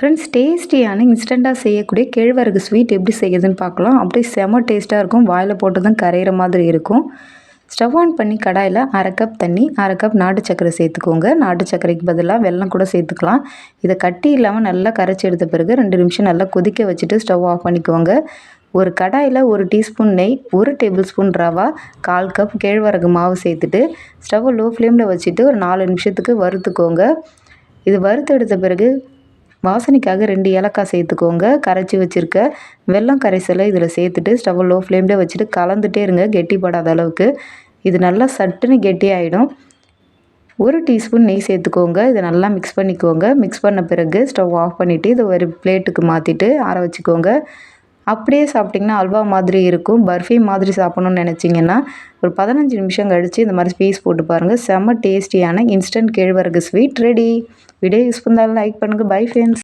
Friends, டேஸ்டியான இன்ஸ்டண்ட்டாக செய்யக்கூடிய கேழ்வரகு ஸ்வீட் எப்படி செய்யுதுன்னு பார்க்கலாம். அப்படியே செம டேஸ்ட்டாக இருக்கும். வாயில் போட்டதும் கரையிற மாதிரி இருக்கும். ஸ்டவ் ஆன் பண்ணி கடாயில் 1/2 கப் தண்ணி, 1/2 கப் நாட்டு சர்க்கரை சேர்த்துக்கோங்க. நாட்டு சர்க்கரைக்கு பதிலாக வெல்லம் கூட சேர்த்துக்கலாம். இதை கட்டி இல்லாமல் நல்லா கரைச்சி எடுத்த பிறகு 2 நிமிஷம் நல்லா கொதிக்க வச்சுட்டு ஸ்டவ் ஆஃப் பண்ணிக்கோங்க. ஒரு கடாயில் 1 டீஸ்பூன் நெய், 1 டேபிள் ஸ்பூன் ரவா, 1/4 கப் கேழ்வரகு மாவு சேர்த்துட்டு ஸ்டவ்வை லோ ஃப்ளேமில் வச்சுட்டு ஒரு 4 நிமிஷத்துக்கு வறுத்துக்கோங்க. இது வறுத்து எடுத்த பிறகு வாசனைக்காக 2 ஏலக்காய் சேர்த்துக்கோங்க. கரைச்சி வச்சுருக்க வெல்லம் கரைசலை இதில் சேர்த்துட்டு ஸ்டவ்வை லோ ஃப்ளேமில் வச்சுட்டு கலந்துட்டே இருங்க, கெட்டிப்படாத அளவுக்கு. இது நல்லா சட்டுன்னு கெட்டியாயிடும். 1 டீஸ்பூன் நெய் சேர்த்துக்கோங்க. இதை நல்லா மிக்ஸ் பண்ணிக்கோங்க. மிக்ஸ் பண்ண பிறகு ஸ்டவ் ஆஃப் பண்ணிவிட்டு இதை ஒரு பிளேட்டுக்கு மாற்றிட்டு ஆற வச்சுக்கோங்க. அப்படியே சாப்பிட்டிங்கன்னா அல்வா மாதிரி இருக்கும். பர்ஃபி மாதிரி சாப்பிட்ணுன்னு நினச்சிங்கன்னா ஒரு 15 நிமிஷம் கழித்து இந்த மாதிரி பீஸ் போட்டு பாருங்கள். செம்ம டேஸ்டியான இன்ஸ்டன்ட் கேழ்வரகு ஸ்வீட் ரெடி. வீடியோ யூஸ் பண்ணாலும் லைக் பண்ணுங்கள். Bye friends.